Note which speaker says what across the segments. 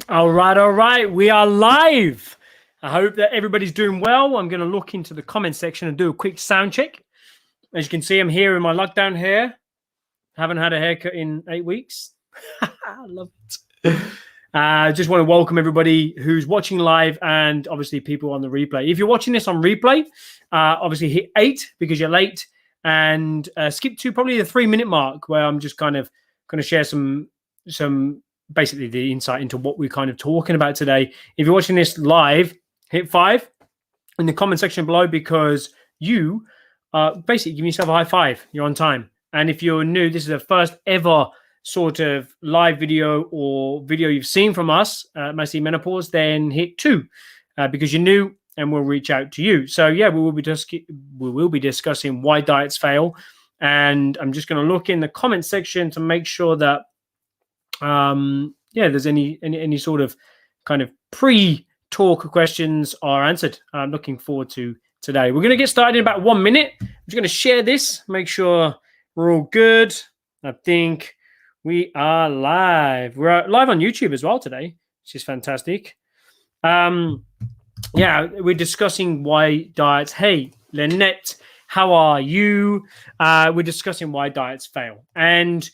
Speaker 1: All right. We are live. I hope that everybody's doing well. I'm going to look into the comment section and do a quick sound check. As you can see, I'm here in my lockdown hair. Haven't had a haircut in 8 weeks. I love it. Just want to welcome everybody who's watching live and obviously people on the replay. If you're watching this on replay, obviously hit 8 because you're late and skip to probably the 3-minute mark where I'm just kind of going to share some basically the insight into what we're kind of talking about today. If you're watching this live, hit 5 in the comment section below because you basically give yourself a high 5. You're on time. And if you're new, this is the first ever sort of live video or video you've seen from us, Massive Menopause, then hit 2 because you're new and we'll reach out to you. So yeah, we will be discussing why diets fail. And I'm just going to look in the comment section to make sure that there's any sort of kind of pre-talk questions are answered. I'm looking forward to today. We're going to get started in about 1 minute. I'm just going to share this, make sure we're all good. I think we are live. We're live on YouTube as well today, which is fantastic. We're discussing why diets. Hey, Lynette, how are you? We're discussing why diets fail. And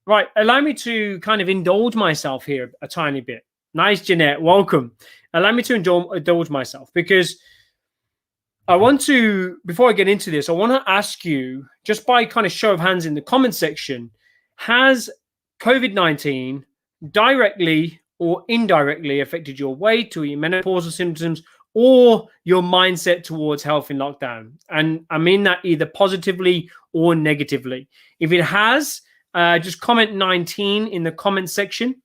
Speaker 1: right, allow me to kind of indulge myself here a tiny bit. Nice, Jeanette, welcome. Allow me to indulge myself because I want to, before I get into this, I want to ask you, just by kind of show of hands in the comment section, has COVID-19 directly or indirectly affected your weight or your menopausal symptoms or your mindset towards health in lockdown? And I mean that either positively or negatively. If it has, just comment 19 in the comment section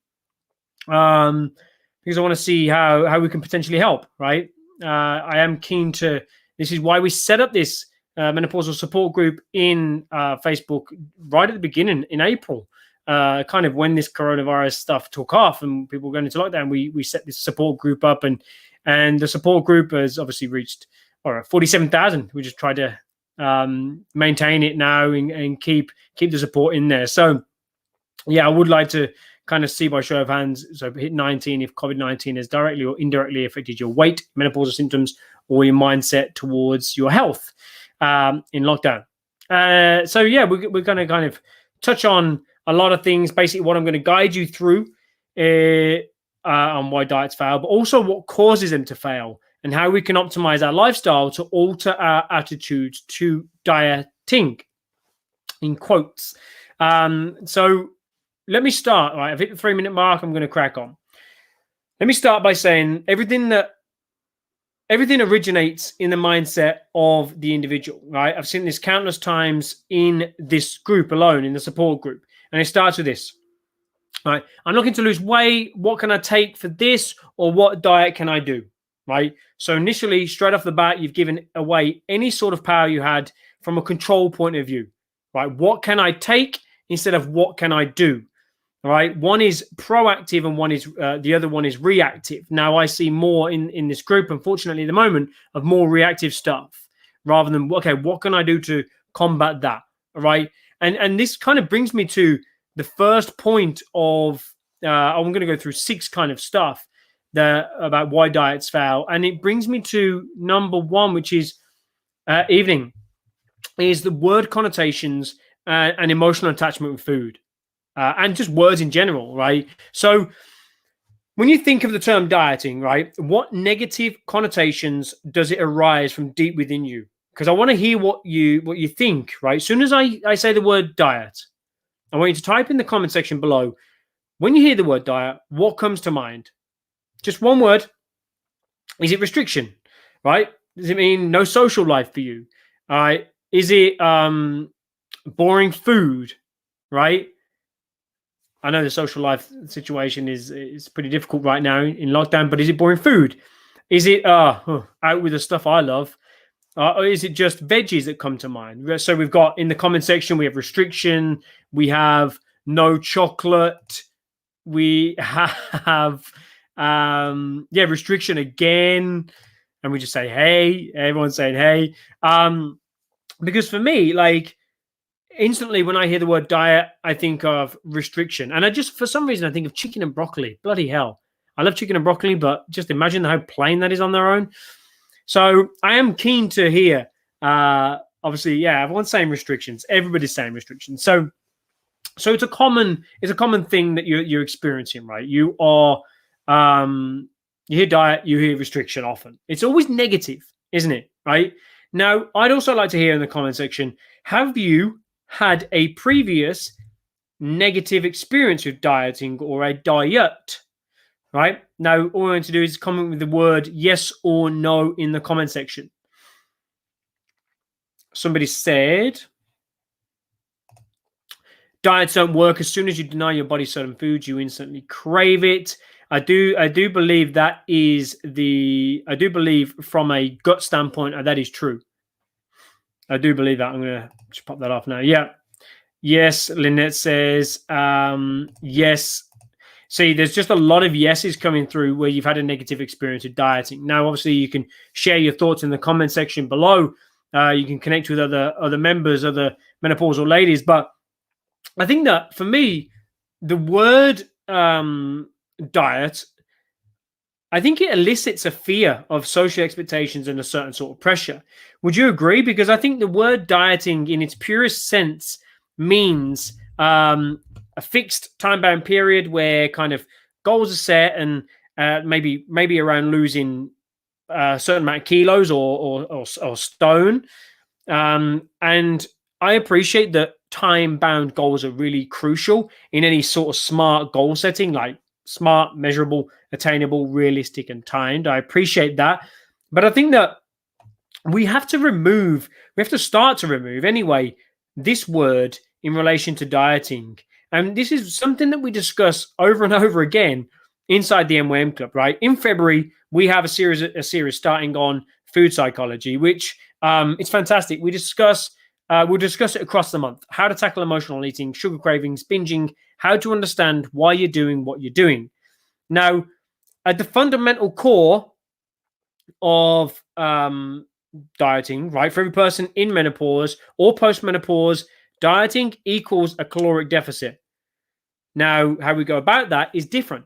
Speaker 1: because I want to see how we can potentially help, right? I am keen to, this is why we set up this menopausal support group in Facebook right at the beginning in April, kind of when this coronavirus stuff took off and people were going into lockdown. We set this support group up and the support group has obviously reached 47,000. We just tried to maintain it now and keep the support in there. So yeah, I would like to kind of see by show of hands. So hit 19 if COVID-19 has directly or indirectly affected your weight, menopausal symptoms, or your mindset towards your health in lockdown. We're going to kind of touch on a lot of things. Basically, what I'm going to guide you through on why diets fail, but also what causes them to fail and how we can optimize our lifestyle to alter our attitude to dieting, in quotes. So let me start. Right, I've hit the 3-minute mark. I'm going to crack on. Let me start by saying everything originates in the mindset of the individual, right? I've seen this countless times in this group alone, in the support group. And it starts with this, right? I'm looking to lose weight. What can I take for this? Or what diet can I do, right? So initially, straight off the bat, you've given away any sort of power you had from a control point of view, right? What can I take instead of what can I do? All right. One is proactive and one is the other one is reactive. Now I see more in this group, unfortunately, at the moment, of more reactive stuff rather than, okay, what can I do to combat that? All right. And this kind of brings me to the first point of, I'm going to go through 6 kind of stuff about why diets fail. And it brings me to number 1, which is evening, is the word connotations and emotional attachment with food. And just words in general, right? So when you think of the term dieting, right, what negative connotations does it arise from deep within you? Because I want to hear what you think, right? As soon as I say the word diet, I want you to type in the comment section below. When you hear the word diet, what comes to mind? Just one word. Is it restriction, right? Does it mean no social life for you? All right. Is it boring food, right? I know the social life situation is pretty difficult right now in lockdown, but is it boring food? Is it out with the stuff I love? Or is it just veggies that come to mind? So we've got in the comment section, we have restriction, we have no chocolate, we have restriction again, and we just say, hey, everyone's saying, hey. Because for me, like, instantly when I hear the word diet, I think of restriction. And I just, for some reason, I think of chicken and broccoli. Bloody hell. I love chicken and broccoli, but just imagine how plain that is on their own. So I am keen to hear. Obviously, yeah, everyone's saying restrictions. Everybody's saying restrictions. So it's a common thing that you're experiencing, right? You are you hear diet, you hear restriction often. It's always negative, isn't it? Right? Now, I'd also like to hear in the comment section, have you had a previous negative experience with dieting or a diet? Right? Now, all we're going to do is comment with the word yes or no in the comment section. Somebody said, diets don't work. As soon as you deny your body certain foods, you instantly crave it. I do believe that is I do believe from a gut standpoint that is true. I do believe that. I'm going to just pop that off now. Yeah. Yes, Lynette says, yes. See, there's just a lot of yeses coming through where you've had a negative experience with dieting. Now, obviously, you can share your thoughts in the comment section below. You can connect with other members, other menopausal ladies. But I think that for me, the word diet, I think it elicits a fear of social expectations and a certain sort of pressure. Would you agree? Because I think the word dieting in its purest sense means a fixed time-bound period where kind of goals are set and maybe around losing a certain amount of kilos or stone. And I appreciate that time-bound goals are really crucial in any sort of smart goal setting, like smart, measurable, attainable, realistic, and timed. I appreciate that. But I think that we have to start to remove anyway this word in relation to dieting. And this is something that we discuss over and over again inside the MWM Club, right? In February, we have a series starting on food psychology, which it's fantastic. We'll discuss it across the month. How to tackle emotional eating, sugar cravings, binging, how to understand why you're doing what you're doing. Now, at the fundamental core of dieting, right, for every person in menopause or post-menopause, dieting equals a caloric deficit. Now, how we go about that is different.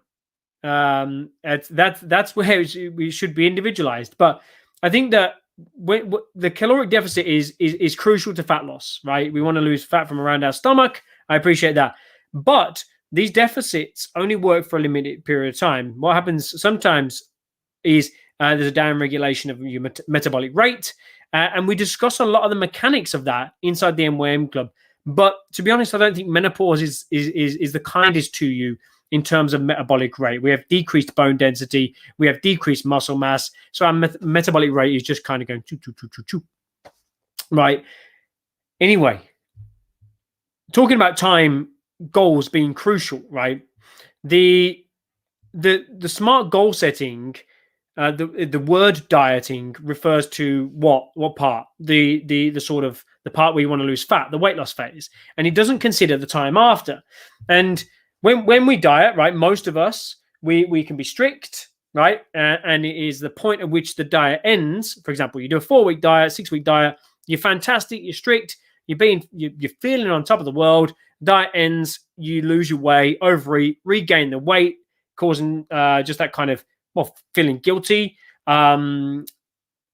Speaker 1: That's where we should be individualized. But I think that the caloric deficit is crucial to fat loss, right? We want to lose fat from around our stomach. I appreciate that. But these deficits only work for a limited period of time. What happens sometimes is there's a down regulation of your metabolic rate. And we discuss a lot of the mechanics of that inside the MWM Club. But to be honest, I don't think menopause is the kindest to you in terms of metabolic rate. We have decreased bone density. We have decreased muscle mass. So our metabolic rate is just kind of going choo, choo, choo, choo, choo. Right. Anyway, talking about time goals being crucial, right? The smart goal setting, the word dieting refers to what part? The sort of the part where you want to lose fat, the weight loss phase, and it doesn't consider the time after. And when we diet, right, most of us we can be strict, right, and it is the point at which the diet ends. For example, you do a 4-week diet, 6-week diet, you're fantastic, you're strict, you're feeling on top of the world. Diet ends, you lose your weight, overeat, regain the weight, causing just that kind of feeling guilty,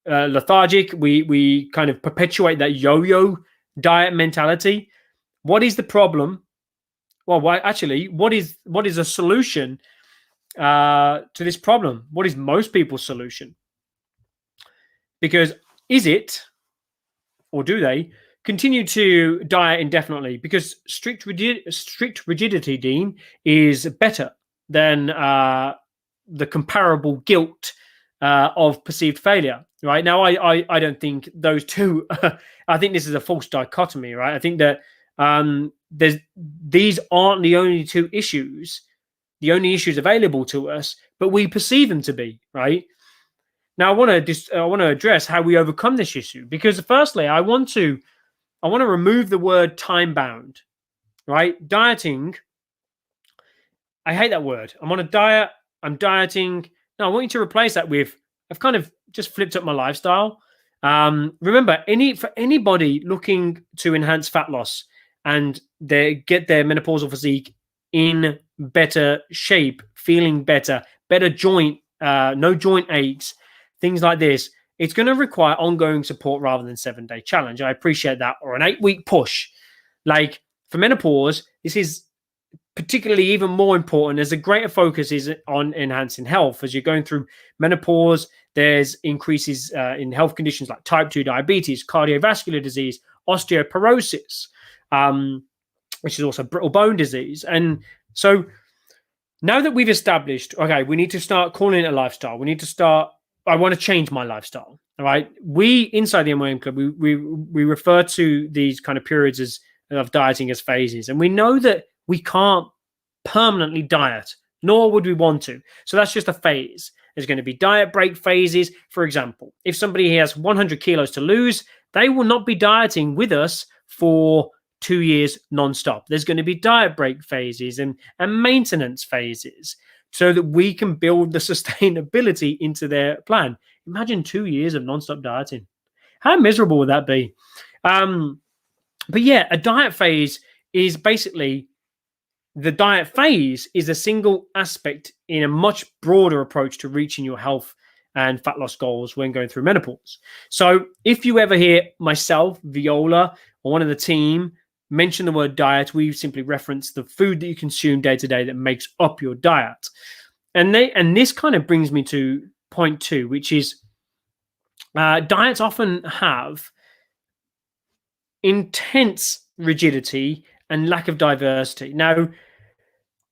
Speaker 1: lethargic. We kind of perpetuate that yo-yo diet mentality. What is the problem? Well, what is a solution to this problem? What is most people's solution? Because is it, or do they continue to diet indefinitely? Because strict rigidity, Dean, is better than the comparable guilt of perceived failure, right? Now, I don't think those two, I think this is a false dichotomy, right? I think that these aren't the only two issues, the only issues available to us, but we perceive them to be, right? Now, I want to address how we overcome this issue, because firstly, I want to remove the word time bound, right? Dieting, I hate that word. I'm on a diet. I'm dieting. No, I want you to replace that with, I've kind of just flipped up my lifestyle. Remember, for anybody looking to enhance fat loss and they get their menopausal physique in better shape feeling better, better joint, no joint aches, things like this, it's going to require ongoing support rather than 7-day challenge. I appreciate that. Or an 8-week push. Like for menopause, this is particularly even more important as a greater focus is on enhancing health. As you're going through menopause, there's increases in health conditions like type 2 diabetes, cardiovascular disease, osteoporosis, which is also brittle bone disease. And so now that we've established, okay, we need to start calling it a lifestyle. We need to start, I want to change my lifestyle. All right. We, inside the MYM Club, we refer to these kind of periods of dieting as phases. And we know that we can't permanently diet, nor would we want to. So that's just a phase. There's going to be diet break phases. For example, if somebody has 100 kilos to lose, they will not be dieting with us for 2 years nonstop. There's going to be diet break phases and maintenance phases so that we can build the sustainability into their plan. Imagine 2 years of nonstop dieting. How miserable would that be? But yeah, a diet phase is basically, the diet phase is a single aspect in a much broader approach to reaching your health and fat loss goals when going through menopause. So if you ever hear myself, Viola, or one of the team mention the word diet, we simply reference the food that you consume day to day that makes up your diet. And this kind of brings me to point 2, which is diets often have intense rigidity and lack of diversity. Now,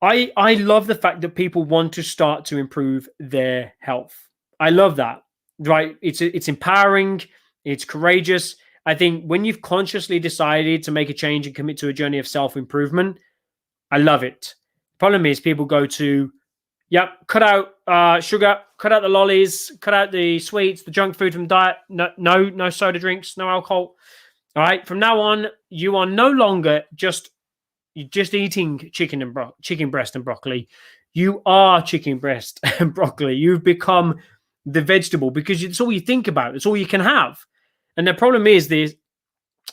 Speaker 1: I love the fact that people want to start to improve their health. I love that, right? It's empowering. It's courageous. I think when you've consciously decided to make a change and commit to a journey of self-improvement, I love it. Problem is people go to, cut out sugar, cut out the lollies, cut out the sweets, the junk food from diet. No soda drinks, no alcohol. All right. From now on, you are no longer just eating chicken breast and broccoli. You are chicken breast and broccoli. You've become the vegetable because it's all you think about. It's all you can have. And the problem is this.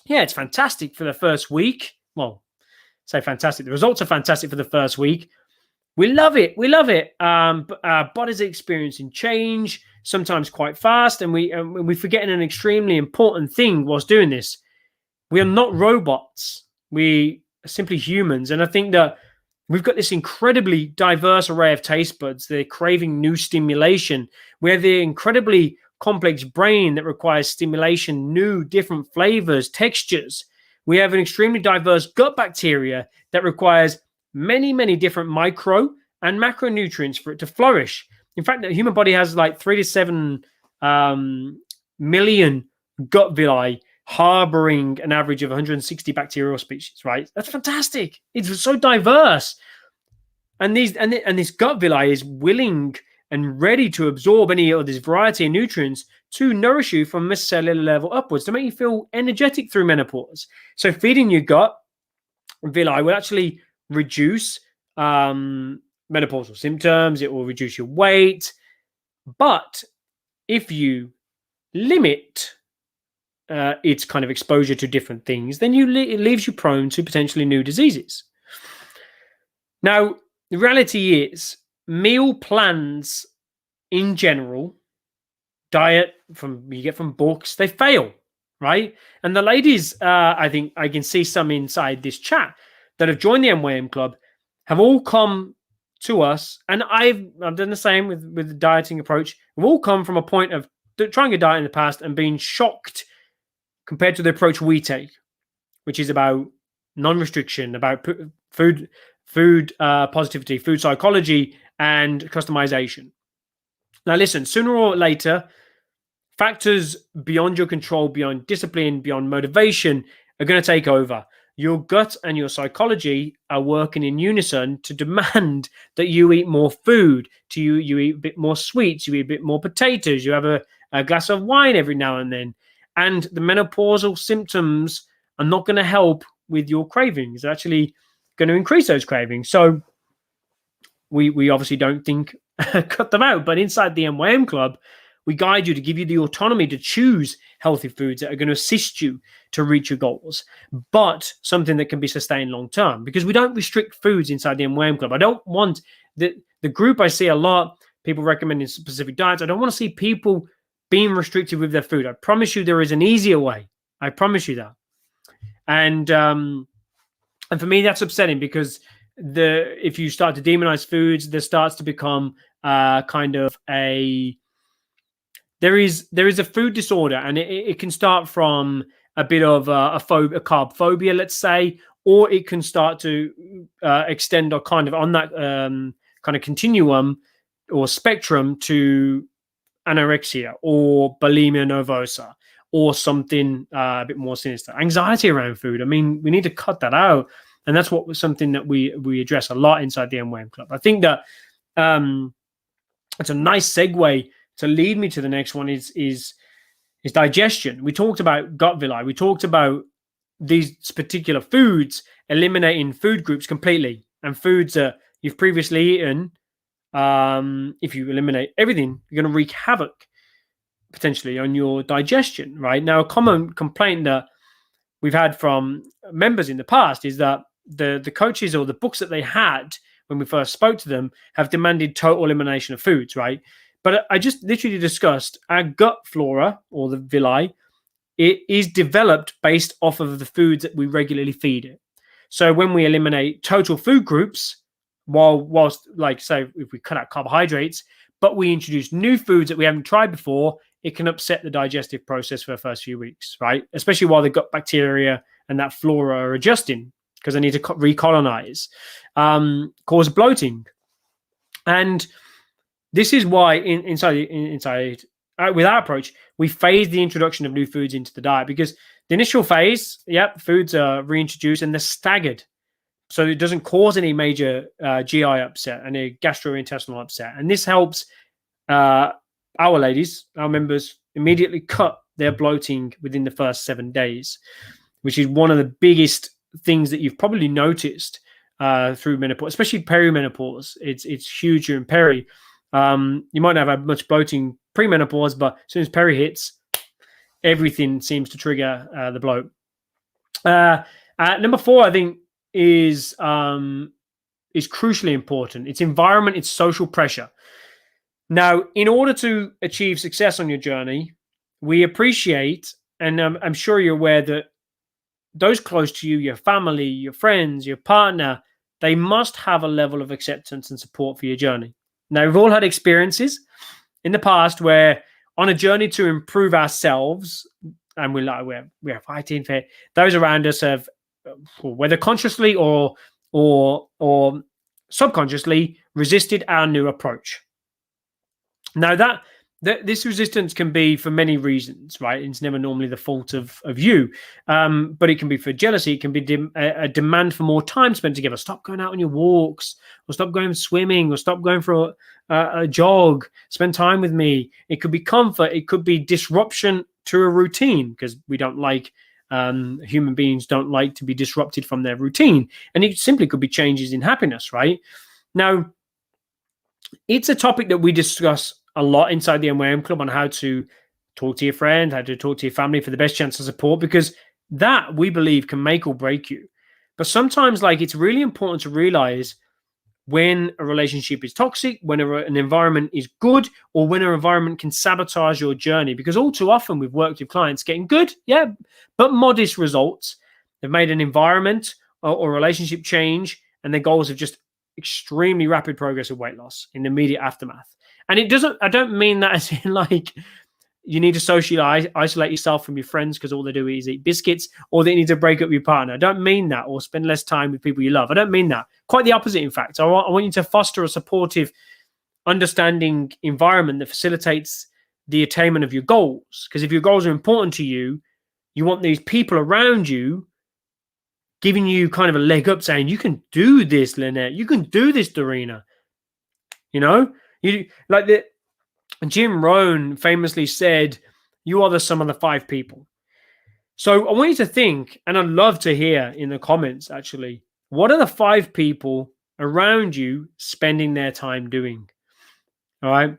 Speaker 1: Yeah, it's fantastic for the first week. Well, say fantastic. The results are fantastic for the first week. We love it. But our bodies are experiencing change, sometimes quite fast, and we forgetting an extremely important thing whilst doing this. We are not robots. We are simply humans. And I think that we've got this incredibly diverse array of taste buds. They're craving new stimulation. We have the incredibly complex brain that requires stimulation, new, different flavors, textures. We have an extremely diverse gut bacteria that requires many, many different micro and macronutrients for it to flourish. In fact, the human body has like 3 to 7 million gut villi, harboring an average of 160 bacterial species, right? That's fantastic. It's so diverse. And this gut villi is willing and ready to absorb any of this variety of nutrients to nourish you from a cellular level upwards, to make you feel energetic through menopause. So feeding your gut villi will actually reduce menopausal symptoms. It will reduce your weight. But if you limit its kind of exposure to different things, then it leaves you prone to potentially new diseases. Now, the reality is meal plans in general, diet you get from books, they fail, right? And the ladies, I think I can see some inside this chat that have joined the MYM Club have all come to us, and I've done the same with the dieting approach. We've all come from a point of trying a diet in the past and being shocked compared to the approach we take, which is about non-restriction, about food positivity, food psychology, and customization. Now, listen, sooner or later, factors beyond your control, beyond discipline, beyond motivation are going to take over. Your gut and your psychology are working in unison to demand that you eat more food, you eat a bit more sweets, you eat a bit more potatoes, you have a glass of wine every now and then. And the menopausal symptoms are not going to help with your cravings. They're actually going to increase those cravings. So we obviously don't think cut them out. But inside the MYM Club, we guide you to give you the autonomy to choose healthy foods that are going to assist you to reach your goals, but something that can be sustained long term, because we don't restrict foods inside the MYM Club. I don't want the the group I see a lot, people recommending specific diets. I don't want to see people being restricted with their food. I promise you there is an easier way. I promise you that. And for me, that's upsetting because if you start to demonize foods, there starts to become kind of there is a food disorder, and it can start from a bit of a carb phobia, let's say, or it can start to extend or kind of on that kind of continuum or spectrum to anorexia or bulimia nervosa or something a bit more sinister. Anxiety around food. I mean, we need to cut that out. And that's something that we address a lot inside the MWM Club. I think that it's a nice segue to lead me to the next one is digestion. We talked about gut villi. We talked about these particular foods eliminating food groups completely, and foods that you've previously eaten. If you eliminate everything, you're going to wreak havoc potentially on your digestion. Right now, a common complaint that we've had from members in the past is that the coaches or the books that they had when we first spoke to them have demanded total elimination of foods, right? But I just literally discussed our gut flora or the villi. It is developed based off of the foods that we regularly feed it. So when we eliminate total food groups, whilst like say if we cut out carbohydrates, but we introduce new foods that we haven't tried before, it can upset the digestive process for the first few weeks, right? Especially while the gut bacteria and that flora are adjusting because they need to recolonize, cause bloating. And this is why inside with our approach, we phase the introduction of new foods into the diet, because the initial phase, foods are reintroduced and they're staggered. So it doesn't cause any major GI upset, any gastrointestinal upset. And this helps our members, immediately cut their bloating within the first 7 days, which is one of the biggest things that you've probably noticed through menopause, especially perimenopause. It's huge during peri. You might not have much bloating pre-menopause, but as soon as peri hits, everything seems to trigger the bloat. Number 4, I think, is crucially important. It's environment, it's social pressure. Now, in order to achieve success on your journey, we appreciate, and I'm sure you're aware that those close to you, your family, your friends, your partner, they must have a level of acceptance and support for your journey. Now, we've all had experiences in the past where on a journey to improve ourselves, and we're fighting for it, those around us have, whether consciously or subconsciously, resisted our new approach. Now, this resistance can be for many reasons, right? It's never normally the fault of you, but it can be for jealousy. It can be a demand for more time spent together. Stop going out on your walks, or stop going swimming, or stop going for a jog. Spend time with me. It could be comfort. It could be disruption to a routine, because we don't like, human beings don't like to be disrupted from their routine. And it simply could be changes in happiness, right? Now, it's a topic that we discuss a lot inside the MWM Club on how to talk to your friend, how to talk to your family for the best chance of support, because that, we believe, can make or break you. But sometimes, it's really important to realize when a relationship is toxic, when an environment is good, or when an environment can sabotage your journey. Because all too often we've worked with clients getting good, but modest results. They've made an environment or relationship change, and their goals have just extremely rapid progress of weight loss in the immediate aftermath. And I don't mean that as in you need to socially isolate yourself from your friends because all they do is eat biscuits, or they need to break up with your partner. I don't mean that, or spend less time with people you love. I don't mean that. Quite the opposite, in fact. I want you to foster a supportive, understanding environment that facilitates the attainment of your goals. Because if your goals are important to you, you want these people around you giving you kind of a leg up, saying, you can do this, Lynette. You can do this, Dorina. Jim Rohn famously said, you are the sum of the 5 people. So I want you to think, and I'd love to hear in the comments, actually, what are the 5 people around you spending their time doing? All right.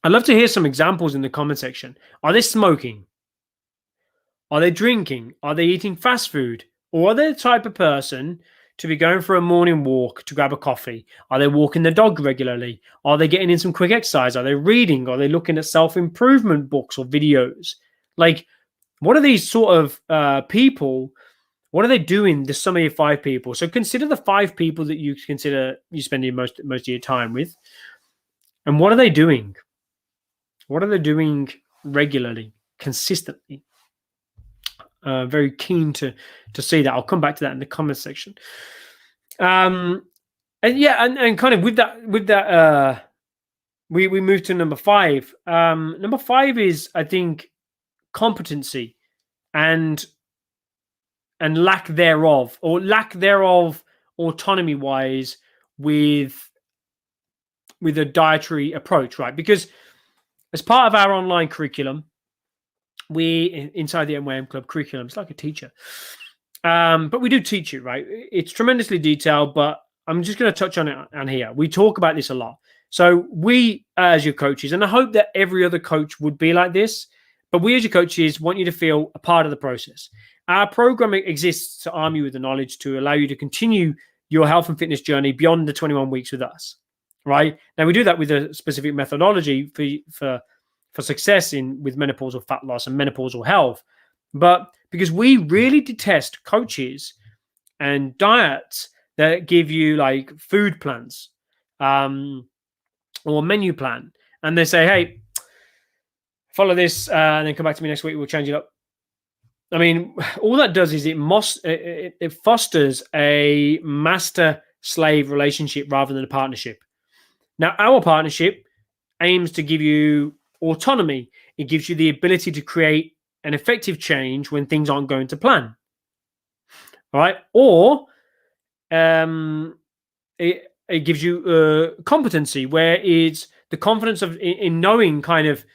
Speaker 1: I'd love to hear some examples in the comment section. Are they smoking? Are they drinking? Are they eating fast food? Or are they the type of person to be going for a morning walk to grab a coffee? Are they walking the dog regularly? Are they getting in some quick exercise? Are they reading? Are they looking at self-improvement books or videos? Like, what are these sort of people? What are they doing? The sum of your 5 people. So consider the 5 people that you consider you spending most of your time with, and what are they doing? What are they doing regularly, consistently? Very keen to see that. I'll come back to that in the comments section. And yeah, and kind of with that, we move to number 5. Number 5 is, I think, competency and lack thereof, or lack thereof autonomy wise with a dietary approach, right? Because as part of our online curriculum, we inside the MWM Club curriculum, it's like a teacher, but we do teach it, right? It's tremendously detailed, but I'm just going to touch on it on here. We talk about this a lot. So we, as your coaches, and I hope that every other coach would be like this, but we as your coaches want you to feel a part of the process. Our program exists to arm you with the knowledge to allow you to continue your health and fitness journey beyond the 21 weeks with us, right? Now, we do that with a specific methodology for success with menopausal fat loss and menopausal health. But because we really detest coaches and diets that give you like food plans or menu plan, and they say, hey, follow this and then come back to me next week, we'll change it up. I mean, all that does is it fosters a master-slave relationship rather than a partnership. Now, our partnership aims to give you autonomy. It gives you the ability to create an effective change when things aren't going to plan. All right? Or it gives you competency, where it's the confidence in knowing kind of,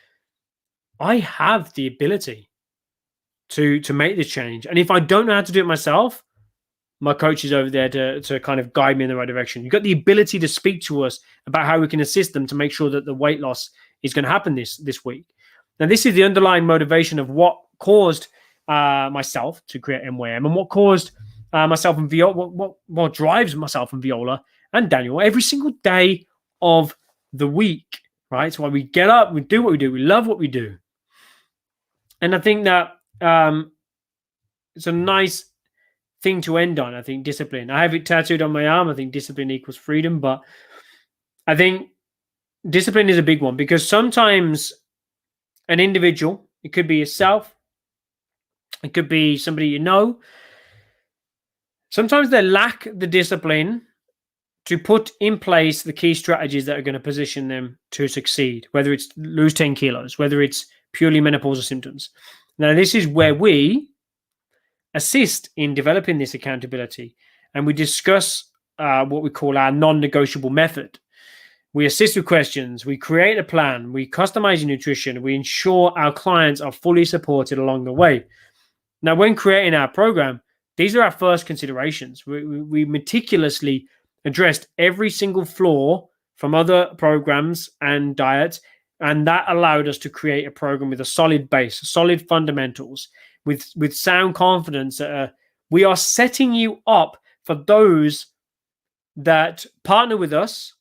Speaker 1: I have the ability to make this change. And if I don't know how to do it myself, my coach is over there to kind of guide me in the right direction. You've got the ability to speak to us about how we can assist them to make sure that the weight loss is going to happen this week. Now, this is the underlying motivation of what caused myself to create MWM, and what caused myself and Viola, what drives myself and Viola and Daniel every single day of the week, right? So why we get up, we do what we do, we love what we do. And I think that it's a nice thing to end on. I think discipline. I have it tattooed on my arm. I think discipline equals freedom, but I think discipline is a big one, because sometimes an individual, it could be yourself, it could be somebody you know, sometimes they lack the discipline to put in place the key strategies that are going to position them to succeed, whether it's lose 10 kilos, whether it's purely menopausal symptoms. Now, this is where we assist in developing this accountability, and we discuss what we call our non-negotiable method. We assist with questions, we create a plan, we customize your nutrition, we ensure our clients are fully supported along the way. Now, when creating our program, these are our first considerations. We meticulously addressed every single flaw from other programs and diets, and that allowed us to create a program with a solid base, solid fundamentals, with sound confidence. We are setting you up for those that partner with us,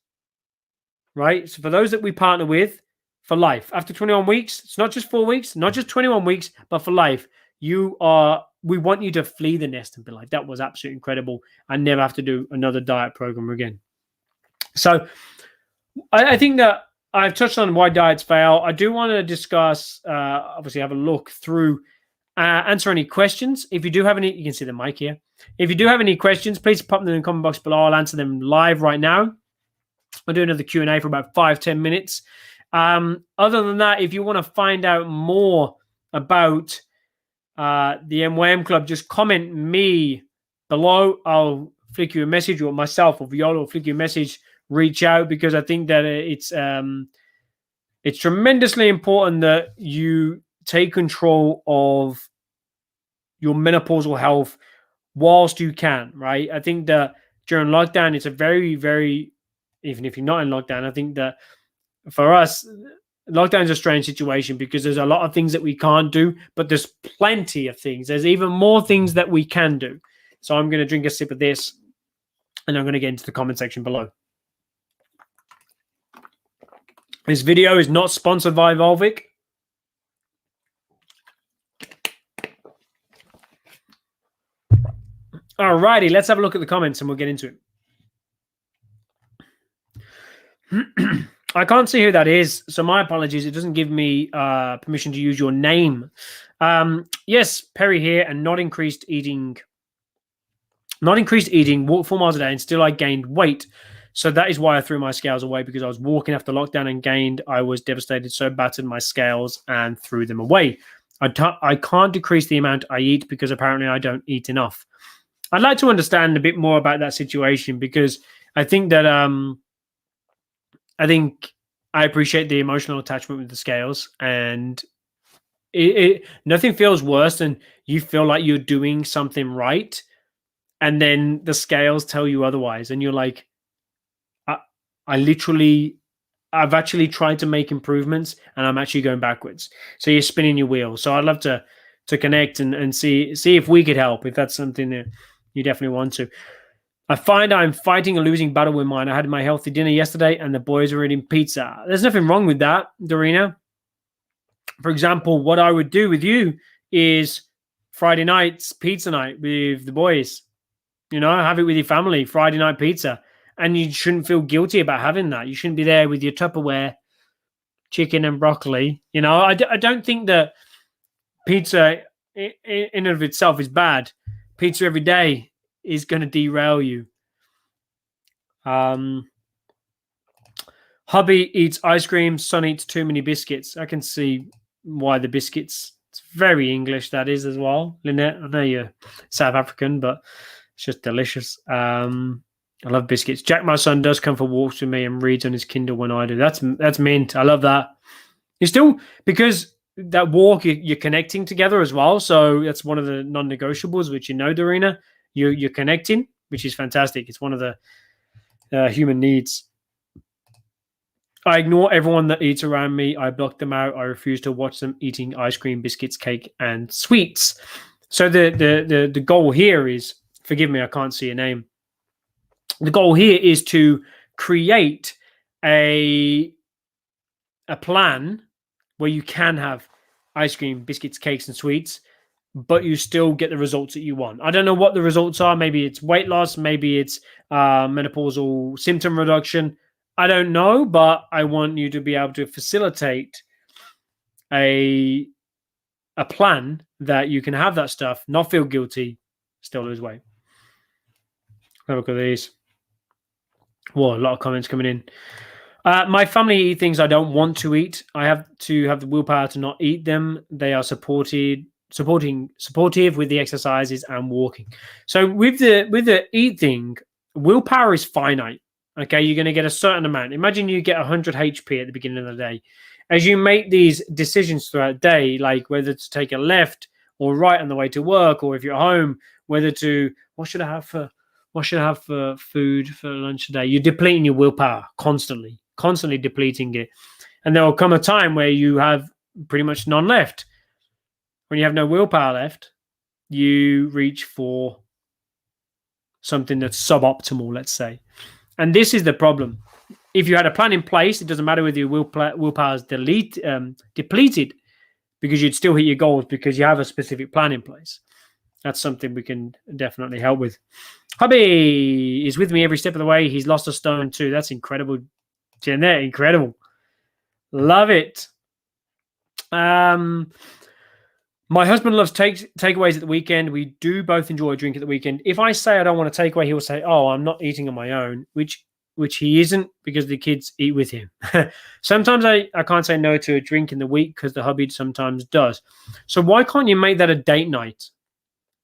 Speaker 1: right? So for those that we partner with for life, after 21 weeks, it's not just 4 weeks, not just 21 weeks, but for life. We want you to flee the nest and be like, that was absolutely incredible. I never have to do another diet program again. So I think that I've touched on why diets fail. I do want to discuss, obviously have a look through, answer any questions. If you do have any, you can see the mic here. If you do have any questions, please pop them in the comment box below. I'll answer them live right now. I'll do another Q&A for about 5-10 minutes. Other than that, if you want to find out more about the MWM Club, just comment me below. I'll flick you a message, or myself or Viola will flick you a message. Reach out, because I think that it's tremendously important that you take control of your menopausal health whilst you can, right? I think that during lockdown, it's a very, very, even if you're not in lockdown, I think that for us, lockdown is a strange situation, because there's a lot of things that we can't do, but there's plenty of things. There's even more things that we can do. So I'm going to drink a sip of this. And I'm going to get into the comment section below. This video is not sponsored by Volvic. Alrighty, let's have a look at the comments and we'll get into it. I can't see who that is, so my apologies. It doesn't give me permission to use your name. Yes, Perry here, and not increased eating. Not increased eating, walked 4 miles a day, and still I gained weight. So that is why I threw my scales away, because I was walking after lockdown and gained. I was devastated, so battered my scales and threw them away. I can't decrease the amount I eat because apparently I don't eat enough. I'd like to understand a bit more about that situation, because I think that I appreciate the emotional attachment with the scales, and nothing feels worse than you feel like you're doing something right, and then the scales tell you otherwise, and you're like, I've actually tried to make improvements, and I'm actually going backwards. So you're spinning your wheels. So I'd love to connect and see if we could help, if that's something that you definitely want to. I find I'm fighting a losing battle with mine. I had my healthy dinner yesterday, and the boys are eating pizza. There's nothing wrong with that, Dorina. For example, what I would do with you is Friday nights, pizza night with the boys. You know, have it with your family, Friday night pizza. And you shouldn't feel guilty about having that. You shouldn't be there with your Tupperware, chicken and broccoli. You know, I don't think that pizza in and of itself is bad. Pizza every day is going to derail you. Hubby eats ice cream. Son eats too many biscuits. I can see why the biscuits. It's very English, that is, as well. Lynette, I know you're South African, but it's just delicious. I love biscuits. Jack, my son, does come for walks with me and reads on his Kindle when I do. That's mint. I love that. You still, because that walk, you're connecting together as well. So that's one of the non-negotiables, which Dorina, you're connecting, which is fantastic. It's one of the human needs. I ignore everyone that eats around me. I block them out. I refuse to watch them eating ice cream, biscuits, cake, and sweets. So the goal here is, forgive me, I can't see your name. The goal here is to create a plan where you can have ice cream, biscuits, cakes, and sweets, but you still get the results that you want. I don't know what the results are. Maybe it's weight loss. Maybe it's menopausal symptom reduction. I don't know, but I want you to be able to facilitate a plan that you can have that stuff, not feel guilty, still lose weight. Have a look at these. Whoa, a lot of comments coming in. My family eat things I don't want to eat. I have to have the willpower to not eat them. They are supportive with the exercises and walking. So with the eating, willpower is finite. Okay, you're going to get a certain amount. Imagine you get 100 HP at the beginning of the day. As you make these decisions throughout the day, like whether to take a left or right on the way to work, or if you're home, whether to what should I have for food for lunch today? You're depleting your willpower constantly depleting it. And there will come a time where you have pretty much none left. When you have no willpower left, you reach for something that's suboptimal, let's say. And this is the problem. If you had a plan in place, it doesn't matter whether your willpower is depleted, because you'd still hit your goals because you have a specific plan in place. That's something we can definitely help with. Hubby is with me every step of the way. He's lost a stone too. That's incredible, Jeanette. Incredible. Love it. My husband loves takeaways at the weekend. We do both enjoy a drink at the weekend. If I say I don't want a takeaway, he'll say, "Oh, I'm not eating on my own," which he isn't, because the kids eat with him. Sometimes I can't say no to a drink in the week because the hubby sometimes does. So why can't you make that a date night?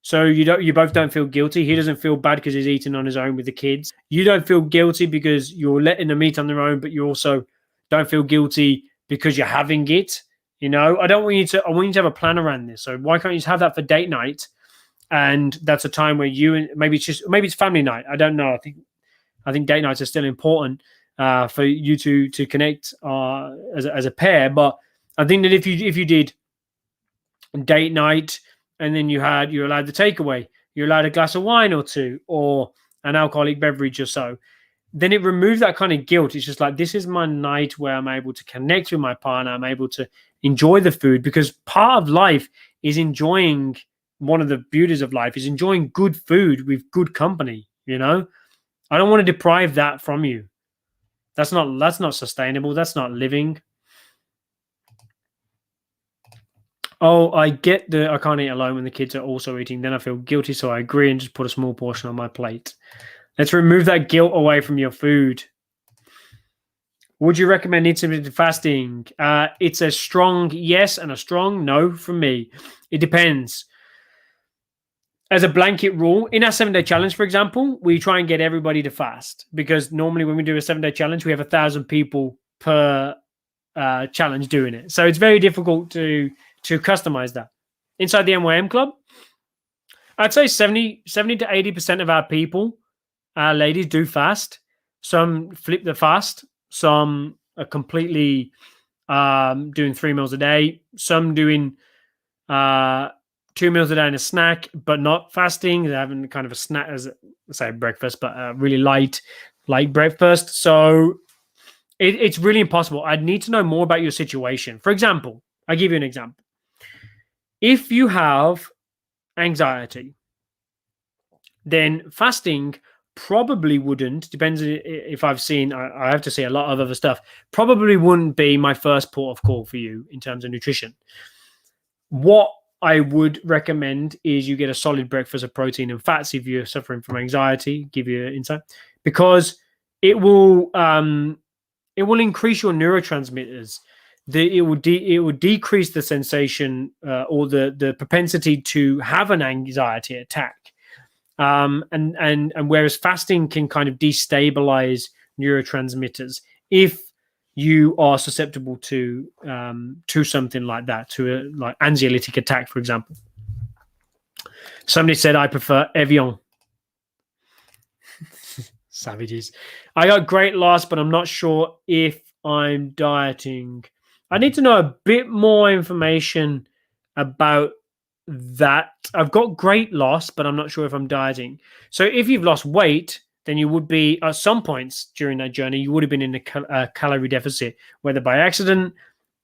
Speaker 1: So you both don't feel guilty. He doesn't feel bad because he's eating on his own with the kids. You don't feel guilty because you're letting them eat on their own, but you also don't feel guilty because you're having it. You know, I want you to have a plan around this. So why can't you just have that for date night? And that's a time where maybe it's family night. I don't know. I think date nights are still important for you to connect as a pair. But I think that if you did date night, and then you're allowed the takeaway, you're allowed a glass of wine or two, or an alcoholic beverage or so, then it removes that kind of guilt. It's just like, this is my night where I'm able to connect with my partner. I'm able to enjoy the food, because part of life is enjoying, one of the beauties of life is enjoying good food with good company. You know, I don't want to deprive that from you. That's not sustainable. That's not living. Oh, I get I can't eat alone when the kids are also eating. Then I feel guilty, so I agree and just put a small portion on my plate. Let's remove that guilt away from your food. Would you recommend intermittent fasting? It's a strong yes and a strong no from me. It depends. As a blanket rule, in our 7-day challenge, for example, we try and get everybody to fast, because normally when we do a 7-day challenge, we have 1,000 people per challenge doing it. So it's very difficult to customize that. Inside the MYM club, I'd say 70 to 80% of our people, our ladies, do fast. Some flip the fast. Some are completely doing 3 meals a day. Some doing 2 meals a day and a snack, but not fasting. They're having kind of a snack as, say, breakfast, but really light breakfast. So it's really impossible. I'd need to know more about your situation. For example, I'll give you an example. If you have anxiety, then fasting probably wouldn't, depends if I've seen, I have to see a lot of other stuff, probably wouldn't be my first port of call for you in terms of nutrition. What I would recommend is you get a solid breakfast of protein and fats if you're suffering from anxiety, give you an insight, because it will increase your neurotransmitters. It will decrease the sensation or the propensity to have an anxiety attack. And whereas fasting can kind of destabilize neurotransmitters if you are susceptible to something like that, to a like anxiolytic attack, for example. Somebody said, I prefer Evian. Savages. I got great loss, but I'm not sure if I'm dieting. I need to know a bit more information about that. I've got great loss, but I'm not sure if I'm dieting. So if you've lost weight, then you would be, at some points during that journey, you would have been in a calorie deficit, whether by accident,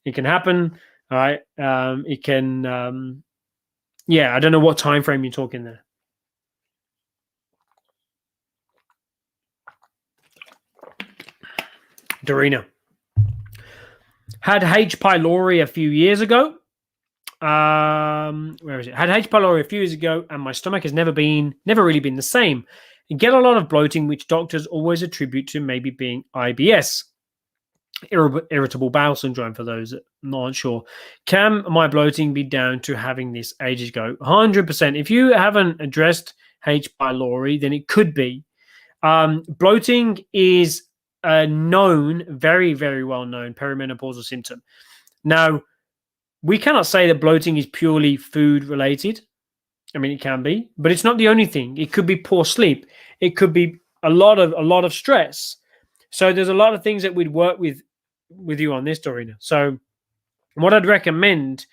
Speaker 1: it can happen. All right. It can, I don't know what time frame you're talking there. Dorina. Had H. pylori a few years ago. Where is it? Had H. pylori a few years ago, and my stomach has never really been the same. I get a lot of bloating, which doctors always attribute to maybe being IBS, irritable bowel syndrome, for those that are not sure. Can my bloating be down to having this ages ago? 100%. If you haven't addressed H. pylori, then it could be. Bloating is a known, very, very well known perimenopausal symptom. Now, we cannot say that bloating is purely food related. I mean, it can be, but it's not the only thing. It could be poor sleep. It could be a lot of stress. So there's a lot of things that we'd work with you on this, Dorina. So what I'd recommend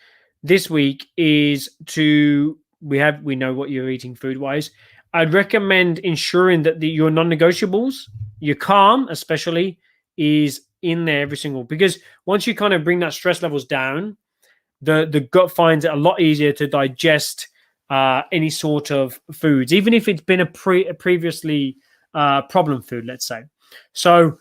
Speaker 1: this week is we know what you're eating food wise. I'd recommend ensuring that your non-negotiables, your calm especially, is in there every single, because once you kind of bring that stress levels down, the gut finds it a lot easier to digest any sort of foods, even if it's been a previously problem food, let's say. So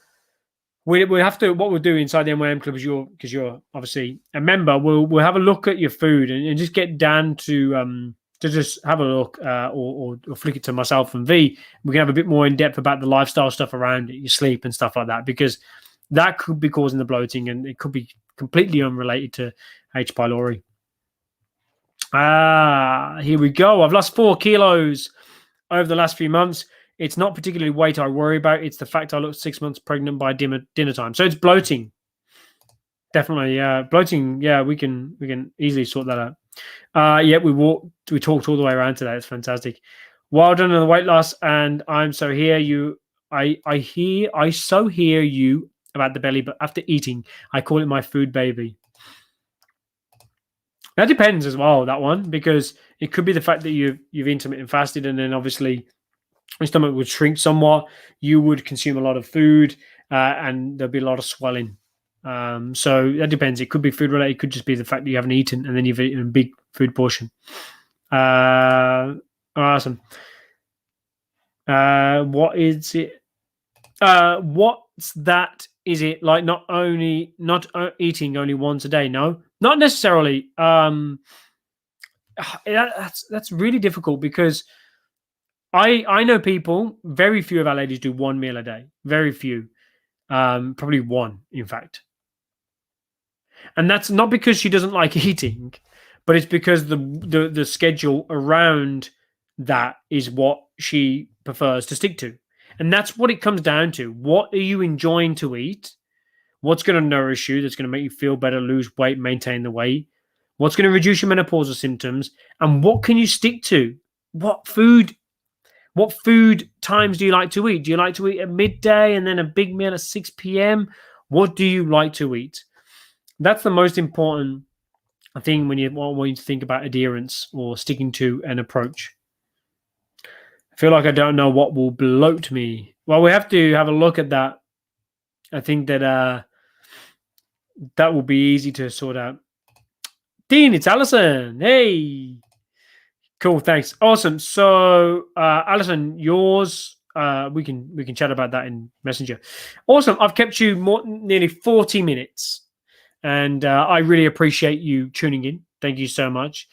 Speaker 1: we have to, what we'll do inside the MYM club is because you're obviously a member, we'll have a look at your food and just get Dan to just have a look or flick it to myself and V. We can have a bit more in depth about the lifestyle stuff around it, your sleep and stuff like that, because that could be causing the bloating and it could be completely unrelated to H. pylori. Here we go. I've lost 4 kilos over the last few months. It's not particularly weight I worry about. It's the fact I look 6 months pregnant by dinner time. So it's bloating. Definitely, bloating. Yeah, we can easily sort that out. We talked all the way around today. It's fantastic. Well done on the weight loss, and I'm so hear you. I so hear you about the belly, but after eating, I call it my food baby. That depends as well, that one, because it could be the fact that you've intermittent fasted, and then obviously your stomach would shrink somewhat. You would consume a lot of food, and there'll be a lot of swelling. So that depends. It could be food related. It could just be the fact that you haven't eaten and then you've eaten a big food portion. Awesome. What is it? What's that? Is it like not eating only once a day? No, not necessarily. That's really difficult because I know people. Very few of our ladies do one meal a day. Very few. Probably one, in fact. And that's not because she doesn't like eating, but it's because the schedule around that is what she prefers to stick to. And that's what it comes down to. What are you enjoying to eat? What's going to nourish you? That's going to make you feel better, lose weight, maintain the weight? What's going to reduce your menopausal symptoms? And what can you stick to? What food times do you like to eat? Do you like to eat at midday and then a big meal at 6 p.m.? What do you like to eat? That's the most important thing when you want to think about adherence or sticking to an approach. I feel like I don't know what will bloat me. Well, we have to have a look at that. I think that that will be easy to sort out. Dean, it's Alison. Hey. Cool, thanks. Awesome. So, Alison, yours, we can chat about that in Messenger. Awesome. I've kept you nearly 40 minutes. And I really appreciate you tuning in. Thank you so much.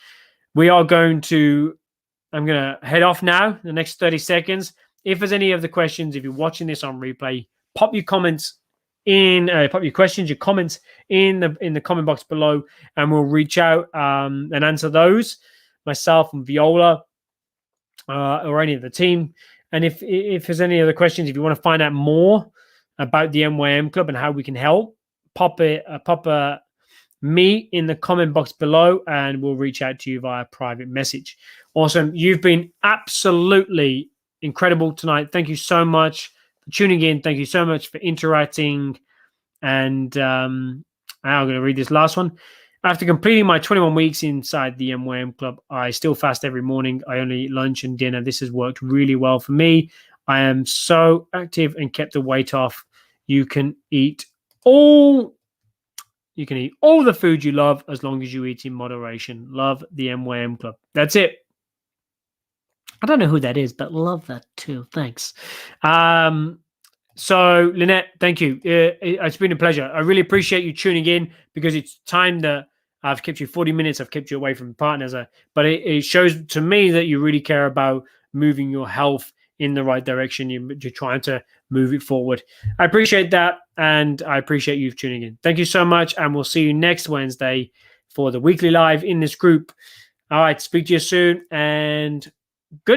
Speaker 1: I'm going to head off now, the next 30 seconds. If there's any other questions, if you're watching this on replay, pop your comments pop your questions, your comments in the comment box below, and we'll reach out and answer those, myself and Viola or any of the team. And if there's any other questions, if you want to find out more about the MYM Club and how we can help, pop me in the comment box below and we'll reach out to you via private message. Awesome. You've been absolutely incredible tonight. Thank you so much for tuning in. Thank you so much for interacting. And I'm going to read this last one. After completing my 21 weeks inside the MYM Club, I still fast every morning. I only eat lunch and dinner. This has worked really well for me. I am so active and kept the weight off. You can eat all the food you love as long as you eat in moderation. Love the MYM Club. That's it. I don't know who that is, but love that too. Thanks. So, Lynette, thank you. It's been a pleasure. I really appreciate you tuning in because it's time that I've kept you 40 minutes. I've kept you away from partners. But it shows to me that you really care about moving your health in the right direction. You're trying to move it forward. I appreciate that, and I appreciate you tuning in. Thank you so much, and we'll see you next Wednesday for the weekly live in this group. All right, speak to you soon, and good